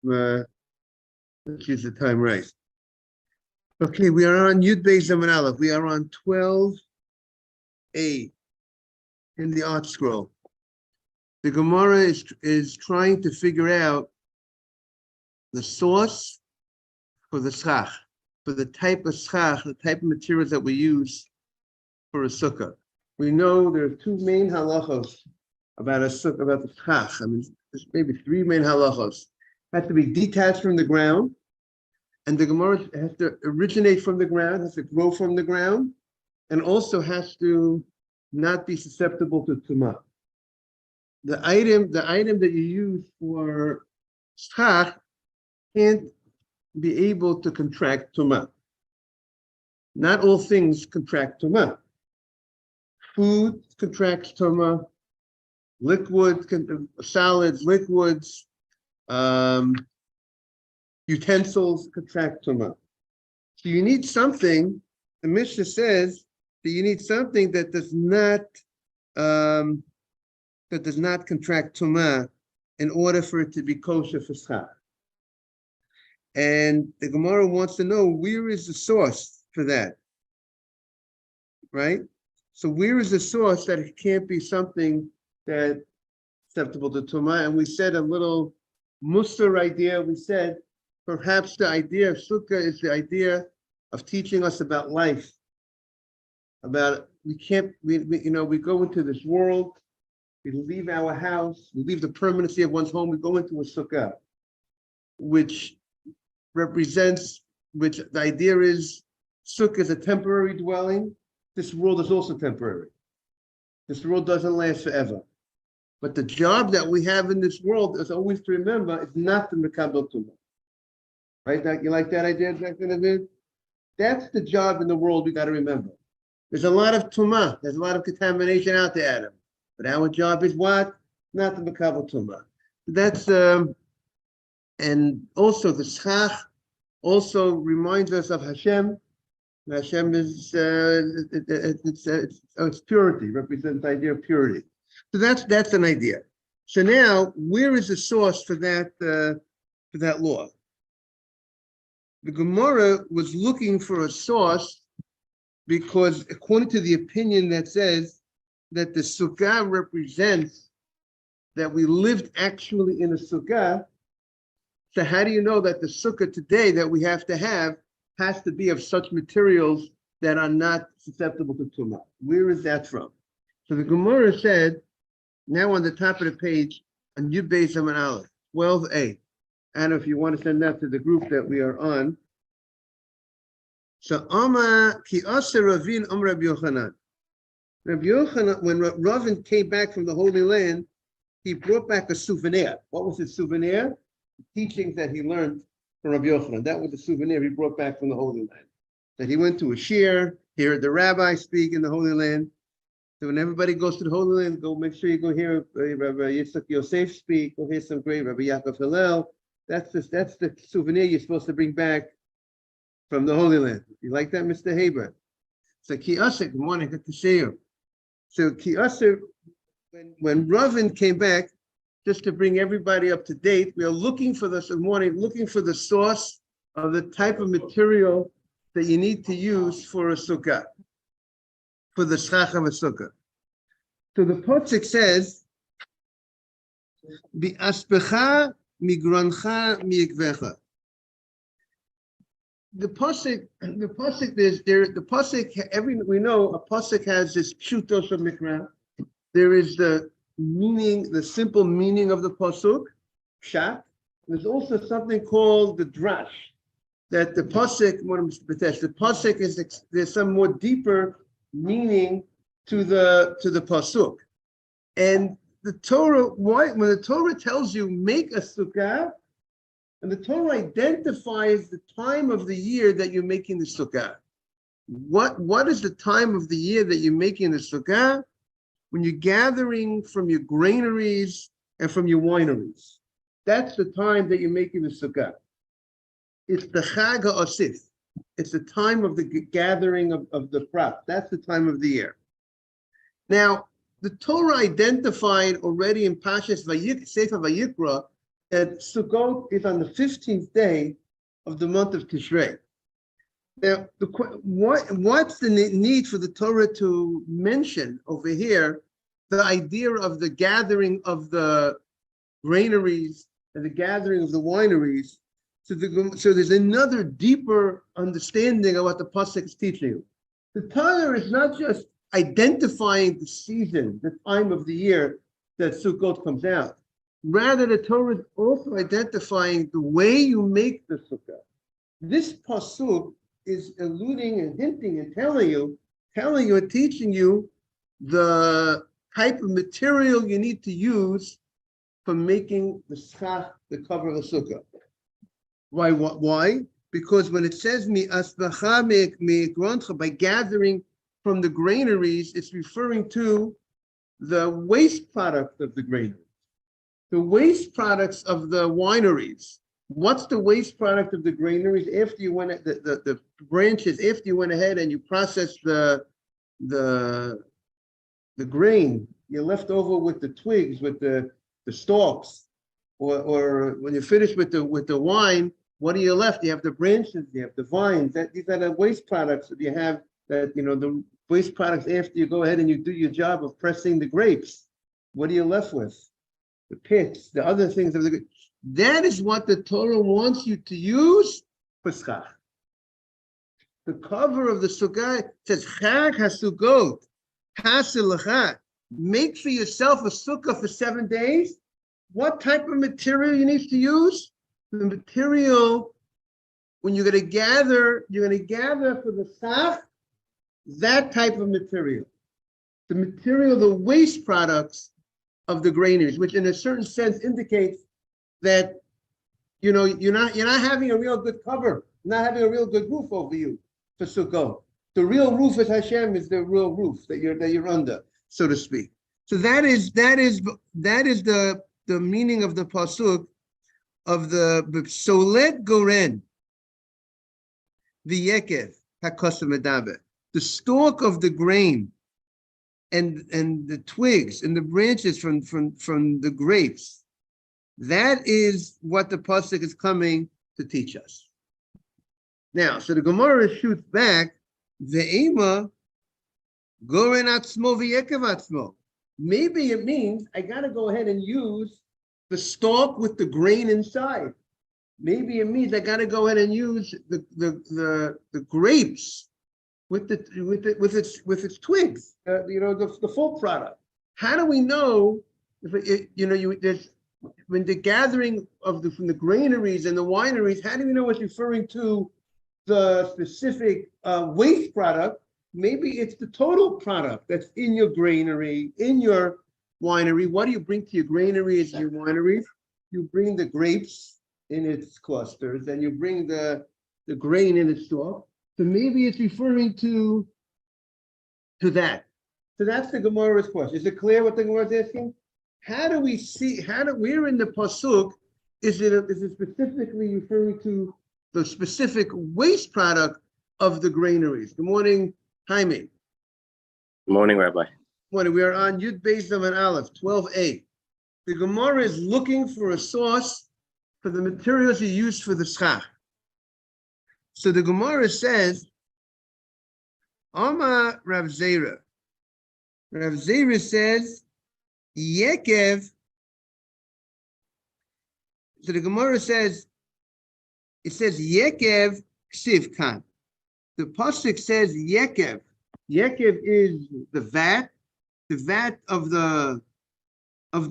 let's use the time right. Okay, we are on Yud Beis Zaman Aleph. We are on 12a in the art scroll. The Gemara is trying to figure out the source for the schach, for the type of schach, the type of materials that we use for a sukkah. We know there are two main halachos about a sukkah, about the schach. I mean, there's maybe three main halachos. It has to be detached from the ground, and the Gemara has to originate from the ground, has to grow from the ground, and also has to not be susceptible to tumah. The item that you use for schach can't be able to contract tumah. Not all things contract tumah. Food contracts tumah. Solids, liquids, utensils contract tumah. So you need something. The Mishnah says that you need something that does not contract tumah in order for it to be kosher for schach. And the Gemara wants to know, where is the source for that, right? So where is the source that it can't be something that's acceptable to tumah? And we said a little Musar idea. We said perhaps the idea of Sukkah is the idea of teaching us about life. About we go into this world, we leave our house, we leave the permanency of one's home, we go into a Sukkah, which the idea is Sukkah is a temporary dwelling. This world is also temporary. This world doesn't last forever. But the job that we have in this world is always to remember is not to mekabel tumah. Right? You like that idea, David? That's the job in the world we got to remember. There's a lot of tumah. There's a lot of contamination out there, Adam. But our job is what? Not to mekabel tumah. That's and also the schach also reminds us of Hashem. Hashem is it's purity, represents the idea of purity. So that's an idea. So now, where is the source for that law? The Gemara was looking for a source because, according to the opinion that says that the Sukkah represents that we lived actually in a Sukkah. So how do you know that the Sukkah today that we have to have has to be of such materials that are not susceptible to tumah? Where is that from? So the Gemara said, now on the top of the page, on Yud Beis Zaman Aleph, 12a. And if you want to send that to the group that we are on. So Ama ki aser Ravin Rabbi Yochanan. Rabbi Yochanan, when Ravin came back from the Holy Land, he brought back a souvenir. What was his souvenir? The teachings that he learned from Rabbi Yochanan. That was the souvenir he brought back from the Holy Land. That he went to a shir, he heard the rabbi speak in the Holy Land. So when everybody goes to the Holy Land, go make sure you go hear Rabbi Yitzchak Yosef speak, go hear some great Rabbi Yaakov Hillel. That's the souvenir you're supposed to bring back from the Holy Land. You like that, Mr. Haber? So Ki Aser, good morning, good to see you. So Ki Aser, when Ravin came back, just to bring everybody up to date, we are looking for this morning, looking for the source of the type of material that you need to use for a sukkah, for the schach of a sukkah. So the Pasuk says, "Bi'aspecha migrancha miikvecha." The pasuk, we know a pasuk has this pshutos of mikra. There is the meaning, the simple meaning of the pasuk, pshat. There's also something called the drash, that the pasuk is there's some more deeper meaning to the pasuk. And the Torah, when the Torah tells you make a sukkah, and the Torah identifies the time of the year that you're making the sukkah. What is the time of the year that you're making the sukkah? When you're gathering from your granaries and from your wineries. That's the time that you're making the sukkah. It's the Chag HaOsif. It's the time of the gathering of the crop. That's the time of the year. Now, the Torah identified already in Pashas Sefer Vayikra And Sukkot is on the 15th day of the month of Tishrei. Now, what's the need for the Torah to mention over here the idea of the gathering of the granaries and the gathering of the wineries? So there's another deeper understanding of what the pasuk is teaching you. The Torah is not just identifying the season, the time of the year that Sukkot comes out. Rather, the Torah is also identifying the way you make the sukkah. This pasuk is alluding and hinting and telling you and teaching you the type of material you need to use for making the schach, the cover of the sukkah. Why? Because when it says by gathering from the granaries, it's referring to the waste product of the granaries, the waste products of the wineries. What's the waste product of the granaries? After you went the branches, after you went ahead and you processed the grain, you're left over with the twigs, with the stalks, or when you're finished with the wine, what are you left? You have the branches, you have the vines. These are the waste products that you have. That the waste products after you go ahead and you do your job of pressing the grapes. What are you left with? The pits, the other things of the. That is what the Torah wants you to use for schach. The cover of the sukkah says Chag HaSukkot, Hasilachah. Make for yourself a sukkah for 7 days. What type of material you need to use? The material, when you're going to gather for the schach, that type of material. The material, the waste products of the granaries, which in a certain sense indicates that you're not having a real good cover, not having a real good roof over you for Sukkot. The real roof is Hashem, is the real roof that you're under, so to speak. So that is the meaning of the pasuk of the Solet Goren, the Yekev HaKosem Medaber, the stalk of the grain and the twigs and the branches from the grapes. That is what the pasuk is coming to teach us. Now, so the Gemara shoots back, Ve'ema Goren Atzmo V'Yekev Atzmo. Maybe it means I got to go ahead and use the stalk with the grain inside. Maybe it means I got to go ahead and use the grapes with its twigs. The full product. How do we know if there's when the gathering from the granaries and the wineries? How do we know it's referring to the specific waste product? Maybe it's the total product that's in your granary, in your winery. What do you bring to your granaries and your wineries? You bring the grapes in its clusters, and you bring the grain in its stalk. So maybe it's referring to that. So that's the Gemara's question. Is it clear what the Gemara is asking? How do we see? Where in the pasuk is it specifically referring to the specific waste product of the granaries? Good morning, Jaime. Good morning, Rabbi. Morning. We are on Yud Beis Zaman Aleph 12a. The Gemara is looking for a source for the materials you use for the schach. So the Gemara says, Ama Rav Zera. Rav Zera says, Yekev. So the Gemara says, it says Yekev Ksiv Kan. The pasuk says Yekev. Yekev is the vat of the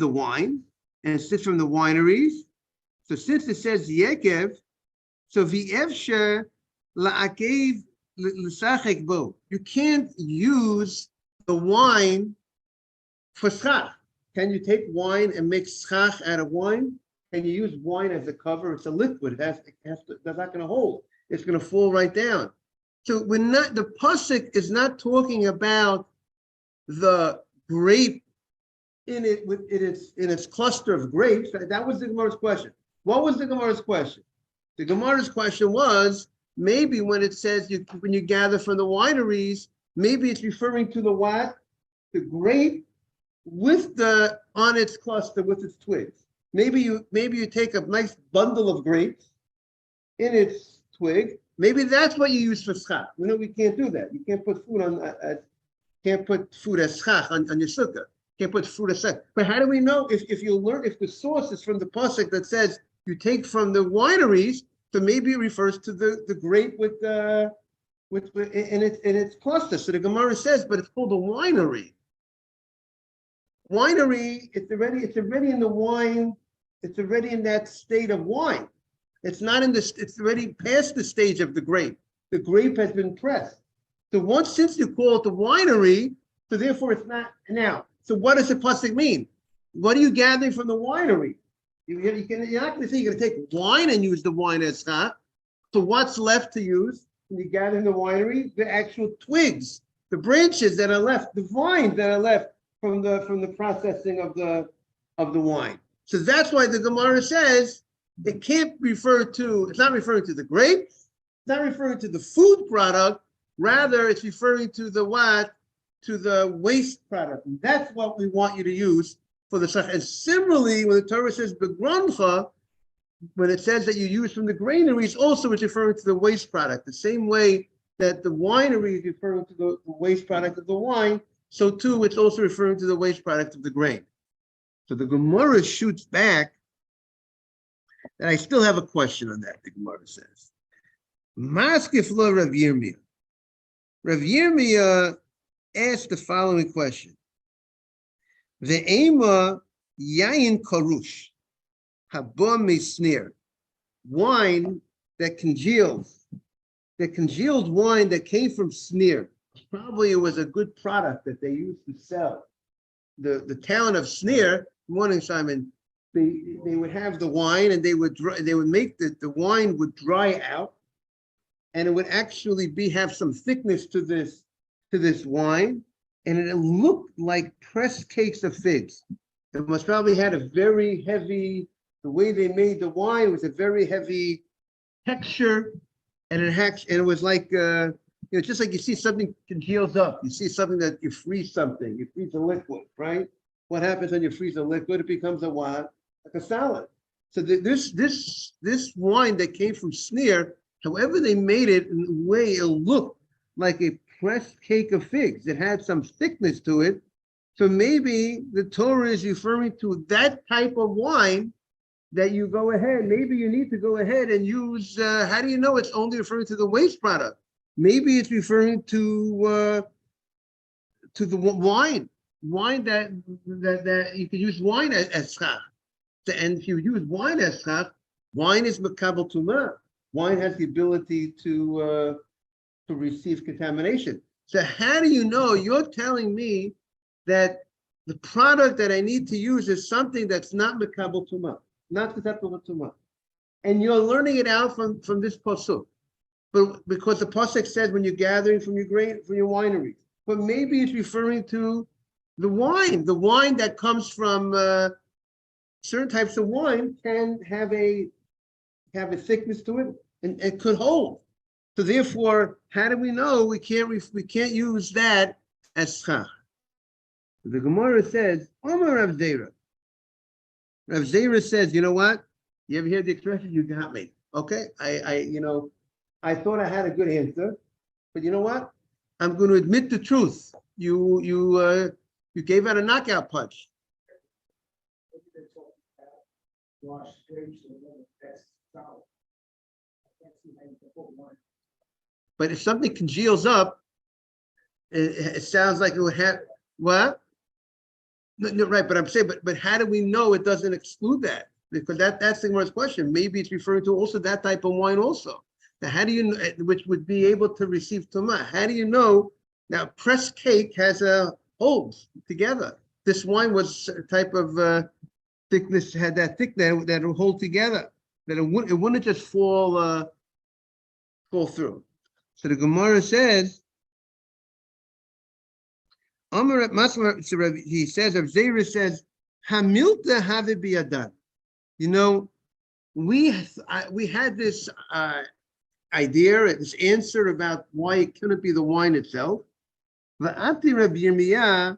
wine, and it sits from the wineries. So since it says Yekev, so v'evsher la'akev l'sachek bo. You can't use the wine for schach. Can you take wine and make schach out of wine? Can you use wine as a cover? It's a liquid. That's not going to hold. It's going to fall right down. So the pasuk is not talking about the grape in its cluster of grapes. That was the Gemara's question. What was the Gemara's question? The Gemara's question was, maybe when it says when you gather from the wineries, maybe it's referring to the what? The grape on its cluster with its twigs. Maybe you take a nice bundle of grapes in its twig. Maybe that's what you use for schach. We know we can't do that. You can't put food on can't put food as schach on your sukkah. Can't put food as schach. But how do we know if the source is from the pasuk that says you take from the wineries, so maybe it refers to the grape with in its cluster. So the Gemara says, but it's called a winery. Winery, it's already in the wine. It's already in that state of wine. It's not in this. It's already past the stage of the grape. The grape has been pressed. So since you call it the winery, so therefore it's not now. So what does the pasuk mean? What are you gathering from the winery? You're not going to say you're going to take wine and use the wine as schach. So what's left to use when you gather in the winery? The actual twigs, the branches that are left, the vines that are left from the processing of the wine. So that's why the Gemara says it can't refer to. It's not referring to the grape. It's not referring to the food product. Rather, it's referring to the what? To the waste product. And that's what we want you to use for the schach. And similarly, when the Torah says begroncha, when it says that you use from the granaries, also it's referring to the waste product. The same way that the winery is referring to the waste product of the wine, so too it's also referring to the waste product of the grain. So the Gemara shoots back, and I still have a question on that. The Gemara says, Maskif lo Rav Yirmiyah. Rav Yirmiyah asked the following question: Ve'ema yayin karush haba misnir, wine that congeals wine that came from snir. Probably it was a good product that they used to sell. The town of Snir, morning Simon, they would have the wine and they would make the wine would dry out, and it would actually have some thickness to this wine, and it looked like pressed cakes of figs. It must probably had a very heavy, the way they made the wine was a very heavy texture, and it was like just like you see something congeals up. You see something that you freeze something. You freeze a liquid, right? What happens when you freeze a liquid? It becomes a what? Like a salad. So this wine that came from Snir, however they made it in a way, it looked like a pressed cake of figs. It had some thickness to it. So maybe the Torah is referring to that type of wine that you go ahead. Maybe you need to go ahead and use. How do you know it's only referring to the waste product? Maybe it's referring to the wine that you can use wine as schach. And if you use wine as schach, wine is makabel tumah. Wine has the ability to receive contamination. So how do you know? You're telling me that the product that I need to use is something that's not makabel tumah, not susceptible to tumah, and you're learning it out from this pasuk. But because the pasuk says when you're gathering from your grain, from your wineries, but maybe it's referring to the wine that comes from certain types of wine can have a thickness to it, and it could hold. So therefore, how do we know we can't use that as schach? The Gemara says, Omar Rav Zera. Rav Zera says, you know what? You ever hear the expression? You got me. Okay, I thought I had a good answer, but you know what? I'm going to admit the truth. You gave out a knockout punch. But if something congeals up, it sounds like it would have what? No, right, but I'm saying, but how do we know it doesn't exclude that? Because that's the Gemara's question. Maybe it's referring to also that type of wine also. Now, how do you know, which would be able to receive tumah? How do you know? Now, pressed cake has holds together. This wine was a type of thickness, had that thickness that will hold together. That it wouldn't just fall through. So the Gemara says, he says, Rav Zera says, Hamilta have biyadan. You know, we had this idea, this answer about why it couldn't be the wine itself. Va'ati Rav Yirmiyah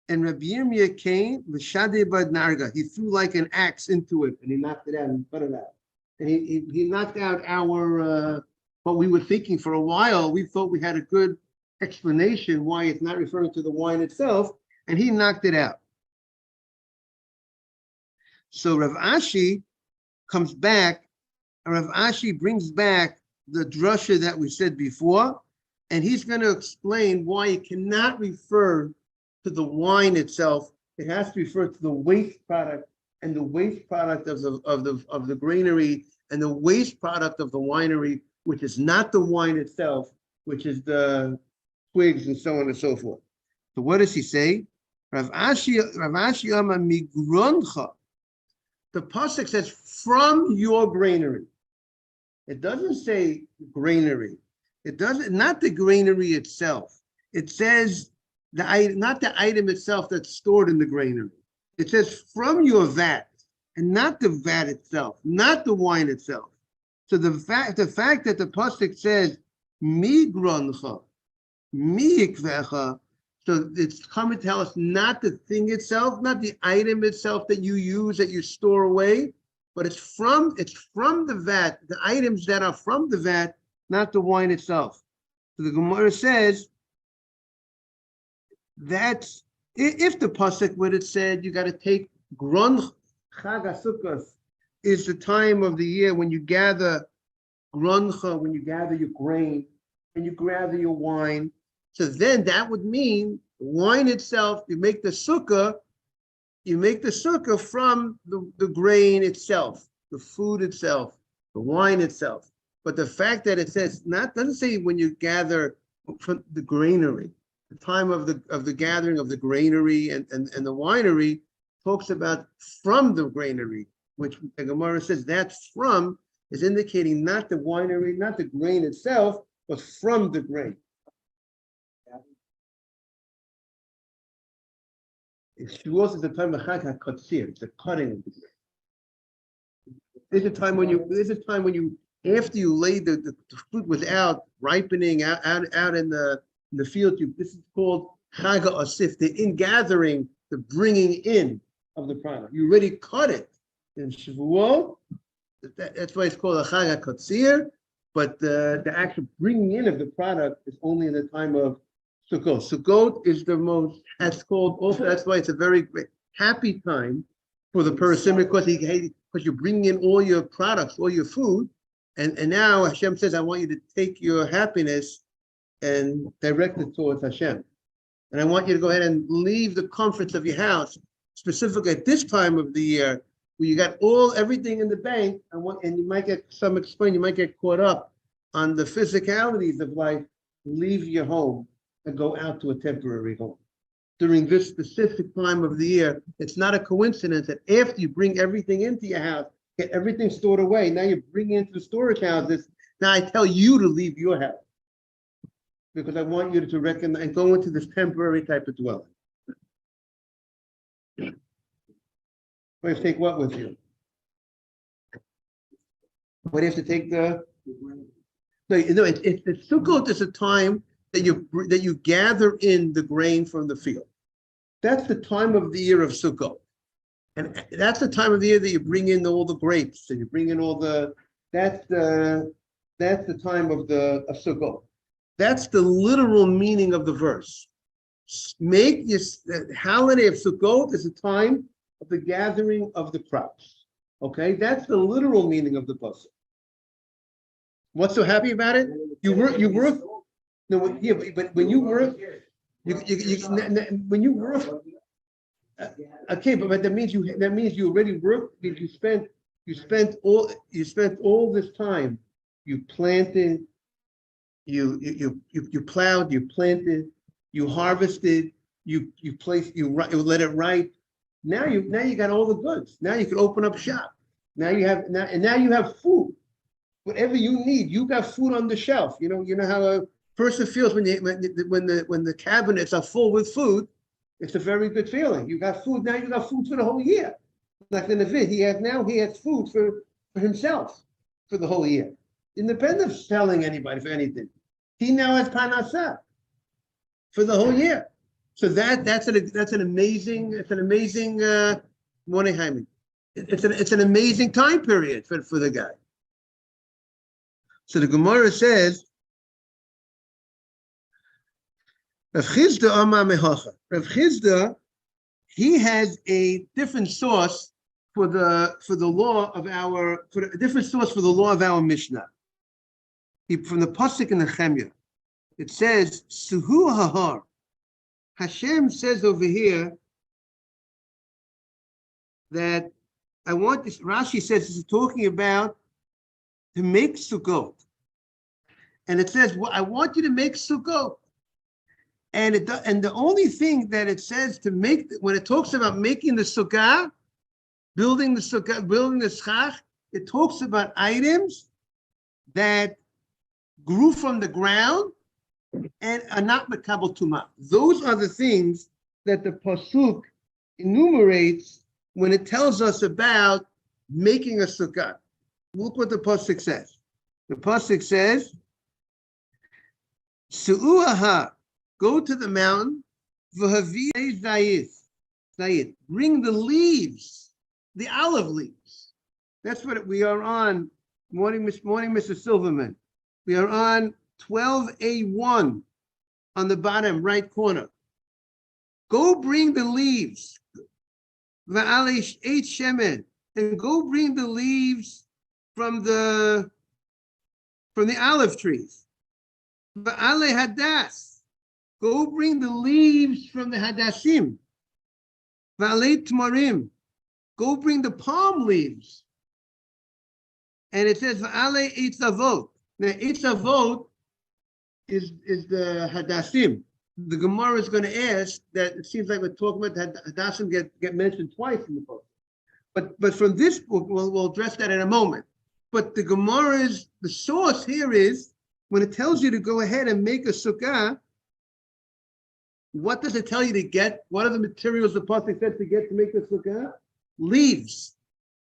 And Rabbi Yirmiyah came, V'shadei bad narga. He threw like an axe into it, and he knocked it out and put it out. And he knocked out our what we were thinking for a while. We thought we had a good explanation why it's not referring to the wine itself, and he knocked it out. So Rav Ashi comes back, and Rav Ashi brings back the drasha that we said before, and he's going to explain why it cannot refer to the wine itself. It has to refer to the waste product, and the waste product of the granary, and the waste product of the winery, which is not the wine itself, which is the twigs and so on and so forth. So what does he say? Rav Ashi Amar migroncha. The pasuk says from your granary. It doesn't say granary. It doesn't, not the granary itself. It says not the item itself that's stored in the granary. It says from your vat, and not the vat itself, not the wine itself. So the fact that the pasuk says migroncha, mikvecha, so it's coming to tell us not the thing itself, not the item itself that you use, that you store away, but it's from the vat, the items that are from the vat, not the wine itself. So the Gemara says that if the pasuk would have said you got to take gron Chag HaSukkos is the time of the year when you gather groncha, when you gather your grain, and you gather your wine. So then that would mean the wine itself, you make the sukkah from the grain itself, the food itself, the wine itself. But the fact that it says doesn't say when you gather from the granary, the time of the gathering of the granary and the winery talks about from the granary, which the Gemara says that from is indicating not the winery, not the grain itself, but from the grain. Shavuos is the time of Chag HaKotzir, it's the cutting of the grain. There's a time when you after you lay the fruit was out ripening out in the field. This is called Chag HaOsif, the ingathering, the bringing in of the product. You already cut it in Shavuot. That's why it's called a Chag HaKotzir. But the actual bringing in of the product is only in the time of Sukkot. Sukkot is the most, that's called also, that's why it's a very great, happy time for the person, because you're bringing in all your products, all your food. And now Hashem says, I want you to take your happiness and direct it towards Hashem. And I want you to go ahead and leave the comforts of your house, specifically at this time of the year, where you got everything in the bank, and you might get you might get caught up on the physicalities of life. Leave your home and go out to a temporary home. During this specific time of the year, it's not a coincidence that after you bring everything into your house, get everything stored away, now you bring into the storage houses. Now I tell you to leave your house, because I want you to recognize and go into this temporary type of dwelling. What do you have to take what with you? What do you have to take the? No, it's Sukkot is a time that you gather in the grain from the field. That's the time of the year of Sukkot, and that's the time of the year that you bring in all the grapes and you bring in all the. That's the time of Sukkot. That's the literal meaning of the verse. The holiday of Sukkot is a time of the gathering of the crops. Okay, that's the literal meaning of the pasuk. What's so happy about it? You work. No, yeah, but when you work, when you work. Okay, but that means you already worked. You spent all this time. You planted. You plowed. You planted. You harvested. You let it ripe. Now you got all the goods. Now you can open up shop. Now you have food. Whatever you need, you got food on the shelf. You know how a person feels when the cabinets are full with food. It's a very good feeling. You got food. Now you got food for the whole year. Like the Nevi, he has food for himself for the whole year, independent of selling anybody for anything. He now has parnasah for the whole year. So that's an amazing morning, Hyman. It's an amazing time period for the guy. So the Gemara says, Rav Chizda Amar Mehacha. Rav Chizda, he has a different source for the law of our Mishnah. From the pasuk in the Nehemiah, it says, Suhu Hahar. Hashem says over here that I want this. Rashi says this is talking about to make sukkot, and it says, "Well, I want you to make sukkot." And the only thing that it says to make when it talks about making the sukkah, building the schach, it talks about items that grew from the ground and are not makabel tumah. Those are the things that the pasuk enumerates when it tells us about making a sukkah. Look what the pasuk says. The pasuk says, "Su'uha, go to the mountain, v'haviyei zayit, bring the leaves, the olive leaves." That's what we are on. Morning, Mr. Silverman. We are on 12A1 on the bottom right corner. Go bring the leaves, v'alish eight shemen, and go bring the leaves from the olive trees. V'ale hadas, go bring the leaves from the hadassim. V'ale tmarim, go bring the palm leaves. And it says v'ale eitz avot. Now eitz avot is the hadassim. The Gemara is going to ask that it seems like we're talking about hadassim get mentioned twice in the book. But from this book, we'll address that in a moment. But the Gemara's, the source here is, when it tells you to go ahead and make a sukkah, what does it tell you to get? What are the materials the pasuk says to get to make the sukkah? Leaves.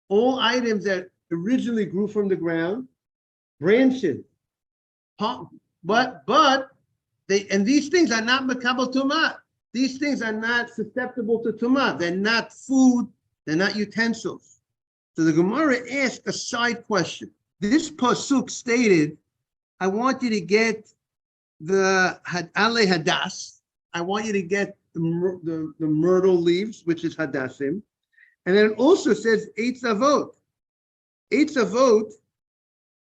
All items that originally grew from the ground, branches. But these things are not makabel tumah. These things are not susceptible to tumah. They're not food. They're not utensils. So the Gemara asked a side question. This pasuk stated, I want you to get the ale hadas. I want you to get the myrtle leaves, which is hadassim. And then it also says eitz avot. Eitz avot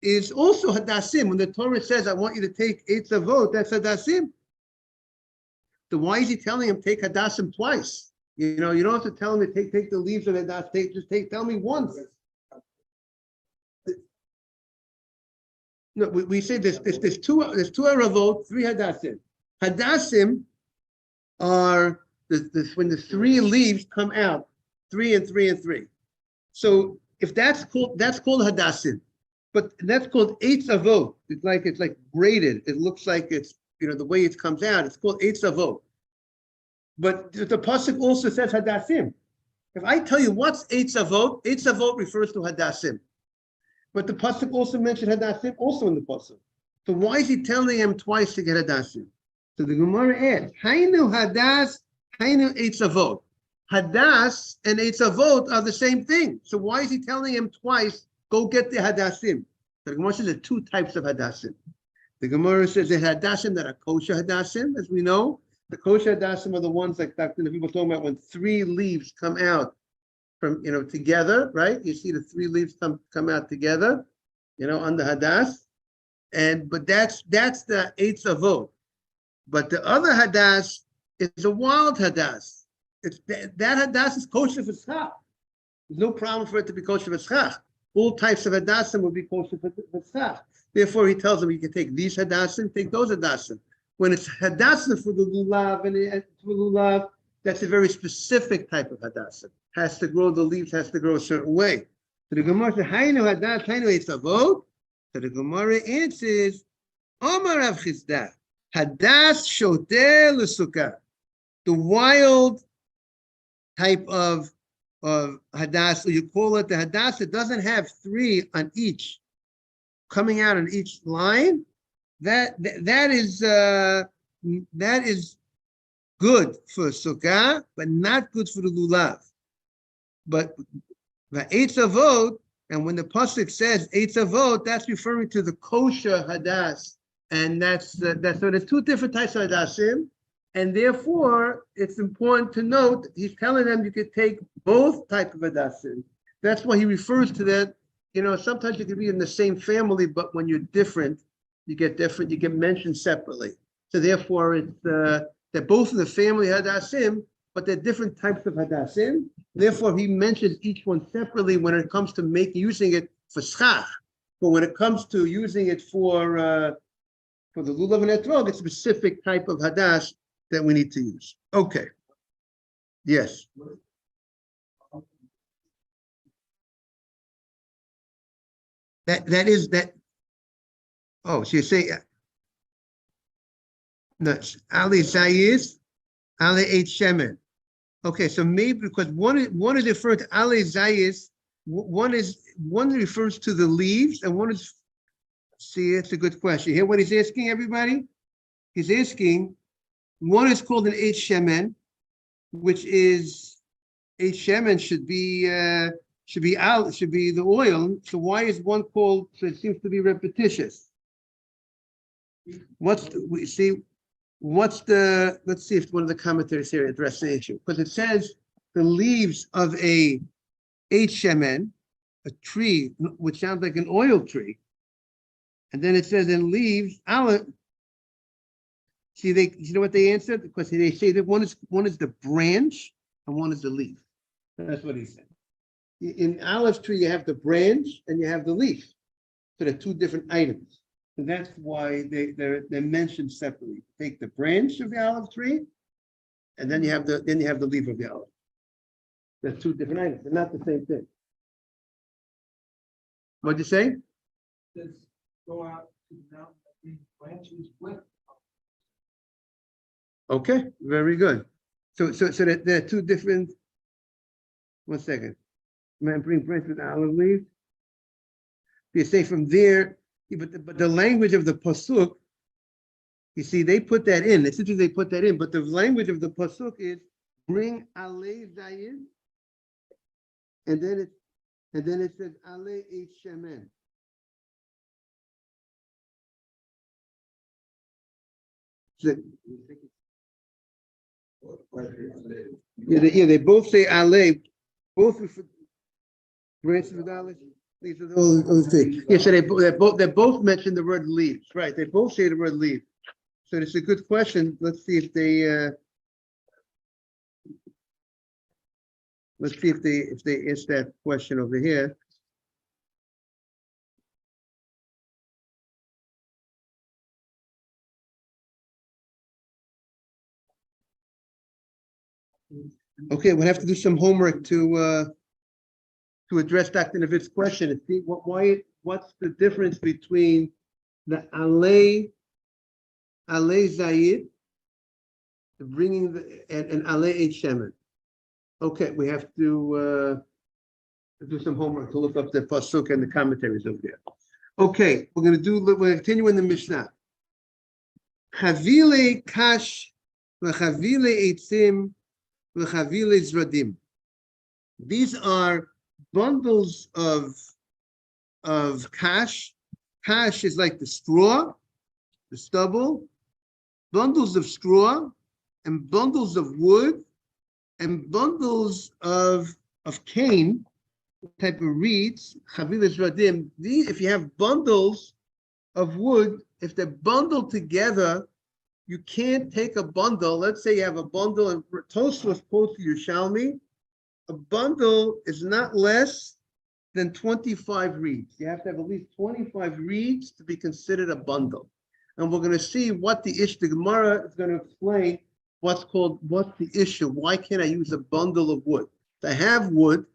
is also hadassim. When the Torah says, I want you to take eitz avot, that's hadassim. So why is he telling him take hadassim twice? You know, you don't have to tell him to take the leaves of hadass. Tell me once. No, we say there's two aravot, three hadassim. Hadassim are when the three leaves come out, 3 and 3 and 3. So if that's called hadassim, but that's called eitz avot. It's like braided. It looks like it's, the way it comes out. It's called eitz avot. But the pasuk also says hadassim. If I tell you what's eitz avot refers to hadassim. But the pasuk also mentioned hadassim also in the pasuk. So why is he telling him twice to get hadassim? So the Gemara asks, Hainu hadas, Hainu eitz avot. Hadas and eitz avot are the same thing. So why is he telling him twice, go get the hadassim? The Gemara says there are two types of hadassim. The Gemara says the hadassim that are kosher hadassim, as we know. The kosher hadassim are the ones like Dr. Navi was talking about when 3 leaves come out from, together, right? You see the 3 leaves come out together, on the hadas. But that's the eitz avot. But the other hadas is a wild hadas. That hadas is kosher for schach. There's no problem for it to be kosher for schach. All types of hadassim will be kosher for schach. Therefore, he tells them you can take these hadassim, take those hadassim. When it's hadassim for the lulav, that's a very specific type of hadassim. The leaves has to grow a certain way. So the Gemara says, Hainu hadas, Hainu eitz avot. So the Gemara answers, Omar Rav Chizda, hadas shoter l'sukkah. The wild type of hadas, or you call it the hadas, it doesn't have 3 on each, coming out on each line. That is good for Sukkah, but not good for the lulav. But the Eitz Avot, and when the pasuk says Eitz Avot, that's referring to the kosher hadas, and that's so there's two different types of hadasim, and therefore it's important to note he's telling them you could take both type of hadasim. That's why he refers to that. Sometimes you can be in the same family, but when you're different, you get mentioned separately. So therefore, it's they're both in the family hadasim, but they're different types of hadasim. Therefore, he mentions each one separately when it comes to using it for schach. But when it comes to using it for the lulav and etrog, it's a specific type of hadash that we need to use. Okay. Yes. That is that. Oh, so you say no, Ali Zayis, Ali Eight Shemen. Okay, so maybe because one is referred to Ali Zayis, one refers to the leaves, and one is. See, it's a good question. You hear what he's asking, everybody? He's asking, one is called an Eight Shemen, which is Eight Shemen should be the oil. So why is one called? So it seems to be repetitious. Let's see if one of the commentators here addresses the issue, because it says the leaves of a Eight Shemen, a tree, which sounds like an oil tree, and then it says in leaves, see, you know what they answered? Because they say that one is the branch and one is the leaf. That's what he said. In olive tree, you have the branch and you have the leaf. So they're two different items. And that's why they're mentioned separately. Take the branch of the olive tree, and then you have the leaf of the olive. They're two different items. They're not the same thing. What'd you say? Go out to the mountain and branches with. Okay, very good. So that there are two different. 1 second. Man, bring branch with olive leaf. You say from there, but the language of the pasuk, you see, they put that in. It's interesting they put that in, but the language of the pasuk is bring alei zayin, and then it says alei eight shemen. They both say alei, both branches with olive. These are those things. Yeah, so they both mention the word leaves, right? They both say the word leaves. So it's a good question. Let's see if they ask that question over here. Okay, we'll have to do some homework to address Dr. Navid's question and see what's the difference between the alei zayid, bringing and alei eight shemen. Okay, we have to do some homework to look up the pasuk and the commentaries over there. Okay, we're continue in the Mishnah. Chavile kash v'chavile eitzim v'chavile zradim. These are bundles of kash. Kash is like the straw, the stubble, bundles of straw, and bundles of wood, and bundles of cane, type of reeds, chavilas radim. These, if you have bundles of wood, if they're bundled together, you can't take a bundle. Let's say you have a bundle, and Tosfos quotes Yerushalmi, a bundle is not less than 25 reeds. You have to have at least 25 reeds to be considered a bundle. And we're going to see what the issue, the Gemara is going to explain what's the issue. Why can't I use a bundle of wood? To have wood,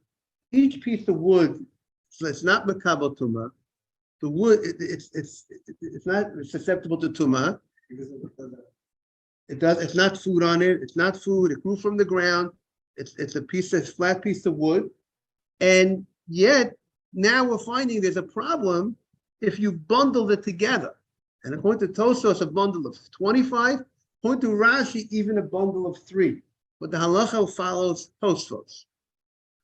each piece of wood, so it's not makabel tumah. The wood, it's not susceptible to tumah. It's not food on it. It's not food. It grew from the ground. It's a flat piece of wood. And yet now we're finding there's a problem if you bundle it together. And according to Tosos, a bundle of 25 According to Rashi, even a bundle of 3. But the halacha follows Tosfos.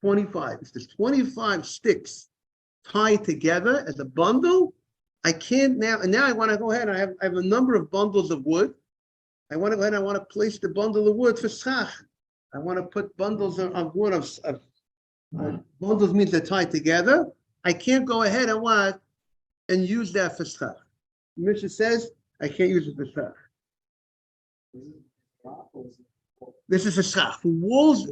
25. If there's 25 sticks tied together as a bundle, I can't now, and now I want to go ahead. I have a number of bundles of wood. I want to go ahead and I want to place the bundle of wood for schach. I want to put bundles of wood bundles means they're tied together. I can't go ahead and use that for schach. Mishnah says I can't use it for schach. This is for schach. For walls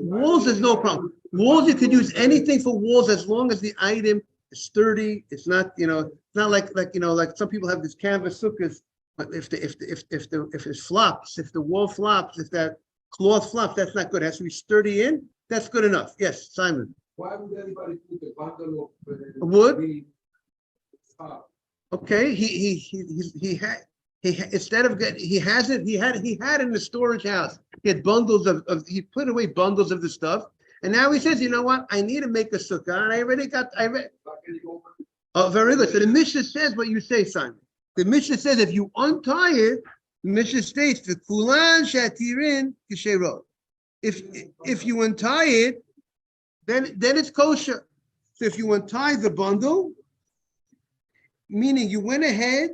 is no problem. Walls, you can use anything for walls as long as the item is sturdy. It's not, it's not like some people have this canvas sukkahs. But if it flops, if the wall flops, if that cloth flops, that's not good. It has to be sturdy in. That's good enough. Yes, Simon. Why would anybody put a bundle of wood? Okay, he had instead of he had in the storage house. He had bundles of he put away bundles of the stuff, and now he says, you know what? I need to make a sukkah, and I read. Oh, very good. So the Mishnah says what you say, Simon. The Mishnah says if you untie it, the Mishnah states the kulan shatirin kisherot. If you untie it, then it's kosher. So if you untie the bundle, meaning you went ahead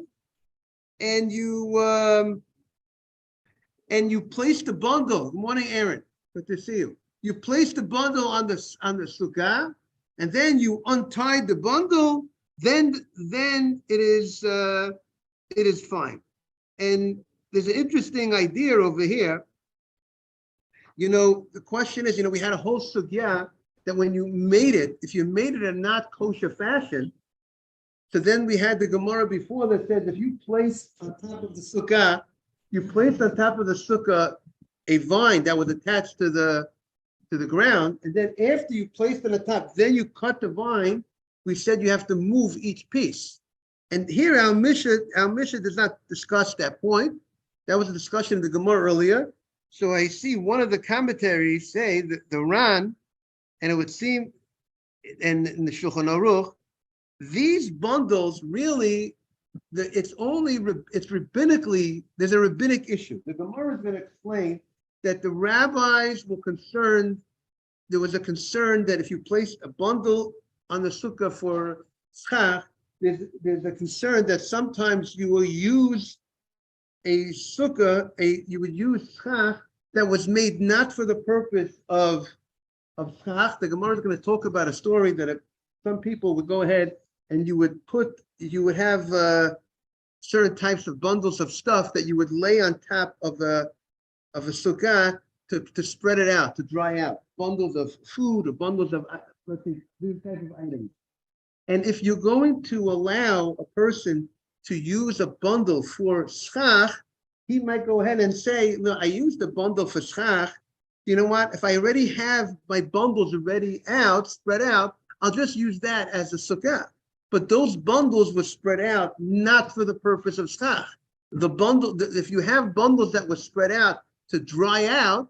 and you placed the bundle. Good morning, Aaron. Good to see you. You placed the bundle on the sukkah, and then you untied the bundle. Then it is fine. And there's an interesting idea over here. The question is, we had a whole sugya that when you made it, if you made it in a not kosher fashion, so then we had the Gemara before that says if you place on top of the sukkah, a vine that was attached to the ground, and then after you placed it on top, then you cut the vine. We said you have to move each piece. And here our Mishnah does not discuss that point. That was a discussion in the Gemara earlier. So I see one of the commentaries say that the Ran, and it would seem, and in the Shulchan Aruch, these bundles really, it's rabbinically, there's a rabbinic issue. The Gemara is going to explain that the rabbis were concerned, there was a concern that if you place a bundle on the sukkah for schach, there's a concern that sometimes you will use a sukkah, you would use schach that was made not for the purpose of schach. The Gemara is going to talk about a story that some people would go ahead and you would have certain types of bundles of stuff that you would lay on top of a sukkah to spread it out, to dry out. Bundles of food or bundles of, these types of items. And if you're going to allow a person to use a bundle for schach, he might go ahead and say, no, I used a bundle for schach. You know what? If I already have my bundles already spread out, I'll just use that as a sukkah. But those bundles were spread out not for the purpose of schach. If you have bundles that were spread out to dry out,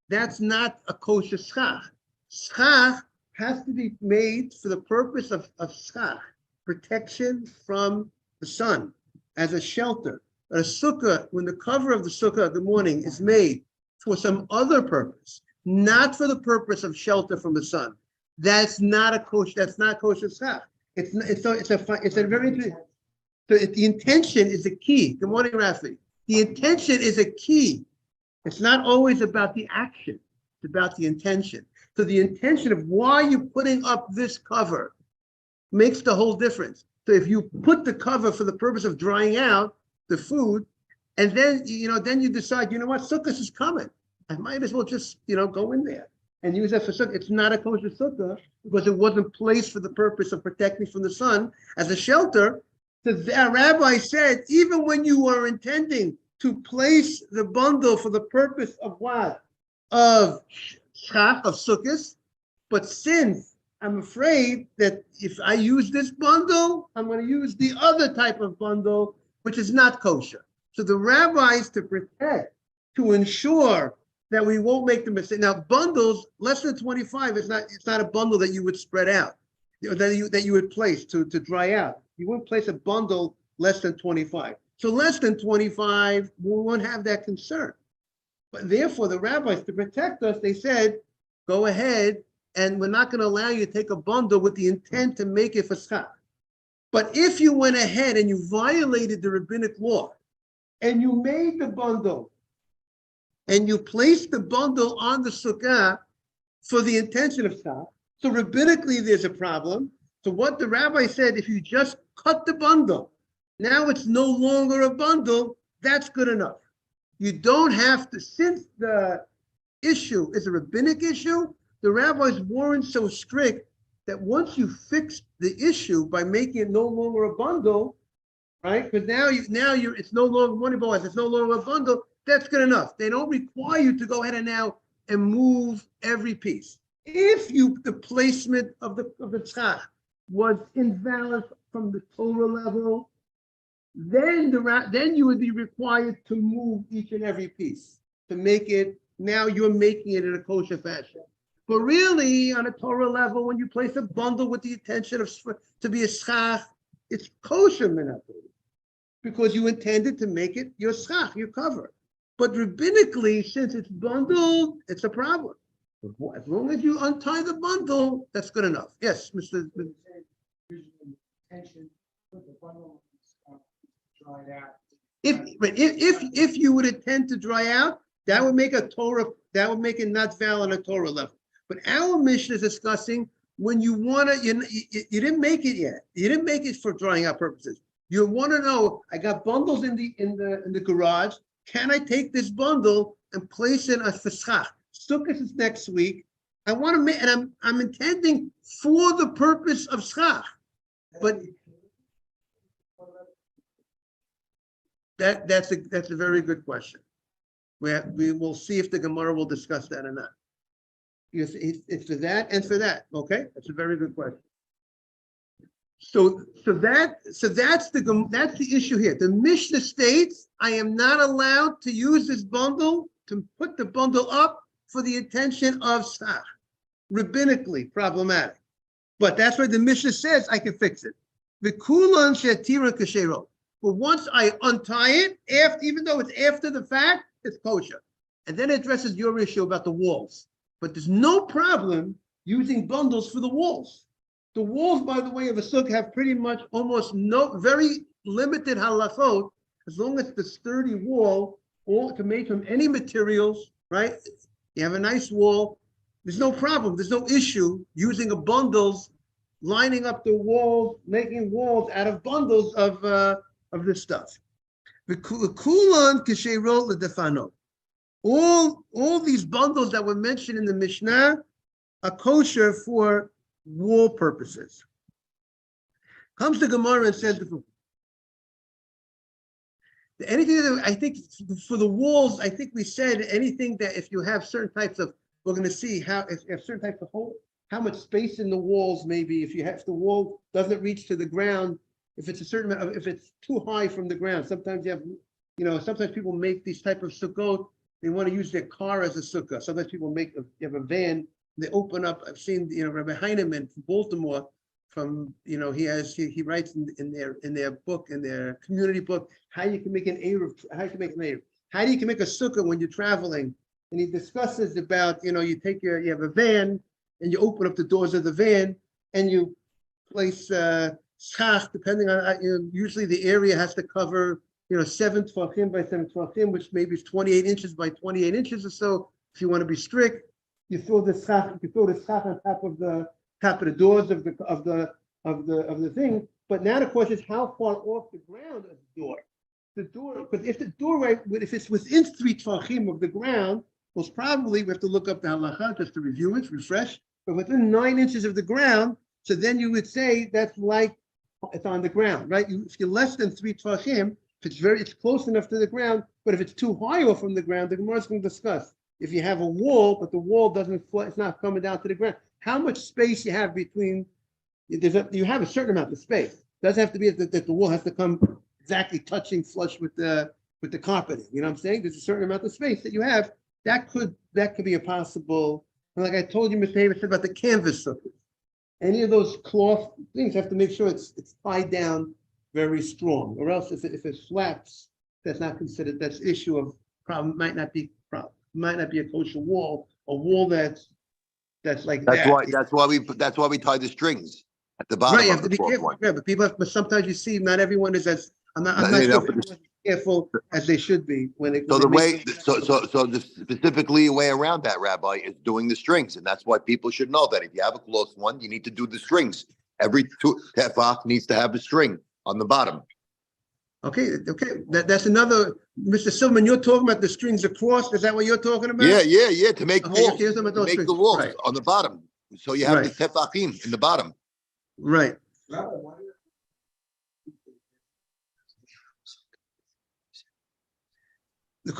that's not a kosher schach. Schach has to be made for the purpose of schach, protection from the sun, as a shelter. But a sukkah, when the cover of the sukkah, good morning, is made for some other purpose, not for the purpose of shelter from the sun, that's not kosher schach. It's a very interesting. So the intention is the key. Good morning, Rafi. The intention is a key. It's not always about the action. It's about the intention. So the intention of why you're putting up this cover makes the whole difference. So if you put the cover for the purpose of drying out the food, and then you decide, what, Sukkah is coming. I might as well just go in there and use that for sukkah. It's not a kosher sukkah because it wasn't placed for the purpose of protecting from the sun as a shelter. The rabbi said, even when you are intending to place the bundle for the purpose of what? Of schach, of sukkahs, but since I'm afraid that if I use this bundle, I'm going to use the other type of bundle, which is not kosher. So the rabbis, to protect, to ensure that we won't make the mistake. Now, bundles less than 25 it's not a bundle that you would spread out, that you would place to dry out. You wouldn't place a bundle less than 25. So less than 25, we won't have that concern. But therefore, the rabbis, to protect us, they said, go ahead, and we're not going to allow you to take a bundle with the intent to make it for Succah. But if you went ahead and you violated the rabbinic law, and you made the bundle, and you placed the bundle on the Sukkah for the intention of Sukkah, so rabbinically there's a problem. So what the rabbi said, if you just cut the bundle, now it's no longer a bundle, that's good enough. You don't have to, since the issue is a rabbinic issue, the rabbis weren't so strict that once you fix the issue by making it no longer a bundle, right? Because now you're it's no longer money boys, it's no longer a bundle, that's good enough. They don't require you to go ahead and now and move every piece. If the placement of the tzach was invalid from the Torah level, then you would be required to move each and every piece to make it, now you're making it in a kosher fashion. But really, on a Torah level, when you place a bundle with the intention of to be a schach, it's kosher minaturi, because you intended to make it your schach, your cover. But rabbinically, since it's bundled, it's a problem. As long as you untie the bundle, that's good enough. Yes, Mr. If you would intend to dry out, that would make it not valid on a Torah level. But our mission is discussing when you want to, you didn't make it yet. You didn't make it for drying out purposes. You want to know, I got bundles in the garage. Can I take this bundle and place it as Sukkah? Sukkah is next week. I want to make, and I'm intending for the purpose of Sukkah. But that's a very good question. We will see if the Gemara will discuss that or not. It's for that and for that. Okay, that's a very good question. So that's the issue here. The Mishnah states, I am not allowed to use this bundle to put the bundle up for the intention of Sukkah. Rabbinically problematic. But that's why the Mishnah says I can fix it. V'kulan shetira kashero. But once I untie it, even though it's after the fact, it's kosher. And then it addresses your issue about the walls. But there's no problem using bundles for the walls. The walls, by the way, of a sukkah have pretty much almost very limited halachot, as long as it's a sturdy wall, or to make from any materials, right? You have a nice wall. There's no problem. There's no issue using bundles, lining up the walls, making walls out of bundles of this stuff. V'kulan kisheirot l'defanot. All these bundles that were mentioned in the Mishnah are kosher for wall purposes. Comes the Gemara and says, anything that I think for the walls, I think we said anything that if you have certain types of, we're going to see how if certain types of hole, how much space in the walls maybe if the wall doesn't reach to the ground, if it's a certain amount, if it's too high from the ground. Sometimes you have, sometimes people make these type of sukkot. They want to use their car as a sukkah. Sometimes people you have a van, they open up. I've seen, Rabbi Heinemann from Baltimore, he writes in their book, in their community book, how you can make an Eruv, how you can make a sukkah when you're traveling. And he discusses about, you have a van and you open up the doors of the van and you place schach, depending on, usually the area has to cover 7 tvachim by 7 tvachim, which maybe is 28 inches by 28 inches or so. If you want to be strict, you throw the schach on top of the doors of the thing. But now the question is how far off the ground is the door? The door, because if the doorway, if it's within 3 tvachim of the ground, most probably we have to look up the halacha just to review it, refresh. But within 9 inches of the ground, so then you would say that's like it's on the ground, right? If you're less than 3 tvachim, it's close enough to the ground, but if it's too high off from the ground, the Gemara is going to discuss. If you have a wall, but the wall it's not coming down to the ground, how much space you have between, you have a certain amount of space. It doesn't have to be that the wall has to come exactly touching flush with the carpeting. You know what I'm saying? There's a certain amount of space that you have. That could be a possible, and like I told you, Mr. Davis, about the canvas sukkahs. Any of those cloth things have to make sure it's tied down very strong, or else if it flaps, that's not considered, that's issue of problem, might not be problem. might not be a kosher wall, a wall that's like That's that. why, that's why we tie the strings at the Right, bottom you of have to the be fourth careful. one. Yeah, but sometimes you see, not everyone is as, I'm not You know, sure but everyone's careful as they should be when it. So when the they way, make- so the specifically a way around that, Rabbi, is doing the strings, and that's why people should know that if you have a close one, you need to do the strings. Every tefach needs to have a string on the bottom. Okay, that's another, Mr. Silverman, you're talking about the strings across, is that what you're talking about? Yeah, to make Okay, walls, you're talking about to those make the strings. walls Right. on the bottom. So you have the Right. tefachim in the bottom. Right. Rabbi, why do you-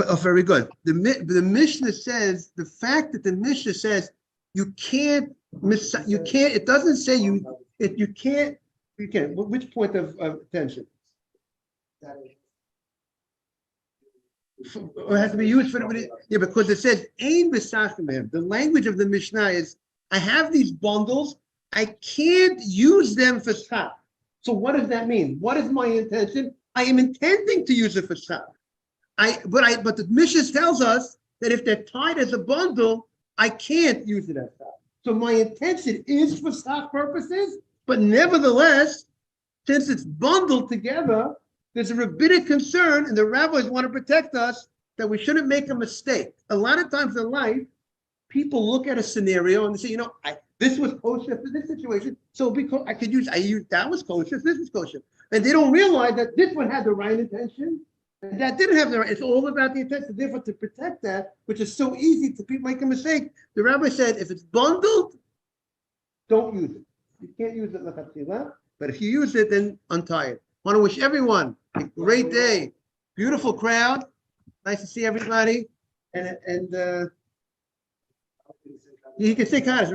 Oh, very good. The Mishnah says, the fact that the Mishnah says you can't it doesn't say you can't, which point of attention? It has to be used for yeah, because it says ain b'sachim. The language of the Mishnah is, I have these bundles, I can't use them for schach. So what does that mean? What is my intention? I am intending to use it for schach. But the Mishnah tells us that if they're tied as a bundle, I can't use it as schach. So my intention is for schach purposes, but nevertheless, since it's bundled together, there's a rabbinic concern, and the rabbis want to protect us that we shouldn't make a mistake. A lot of times in life, people look at a scenario and they say, this was kosher for this situation, so because I used that was kosher, this was kosher, and they don't realize that this one had the right intention, and that didn't have the right. It's all about the intention. Therefore, to protect that, which is so easy to make a mistake, the rabbi said, if it's bundled, don't use it. You can't use it lechatchila, but if you use it, then untie it. I want to wish everyone a great day. Beautiful crowd. Nice to see everybody. And you can say Kaddish.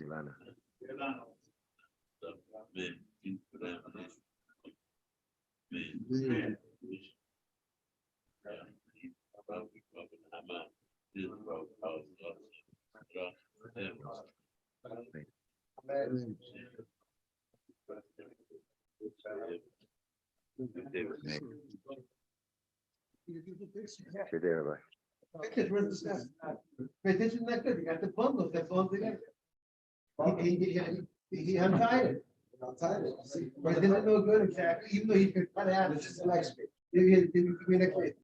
Amen. Good day, Rabbi. This is not good. You got the bundles that bundle together. He untied it. But it didn't look good exactly, even though you could cut it out. This is the next bit. Give me an explanation.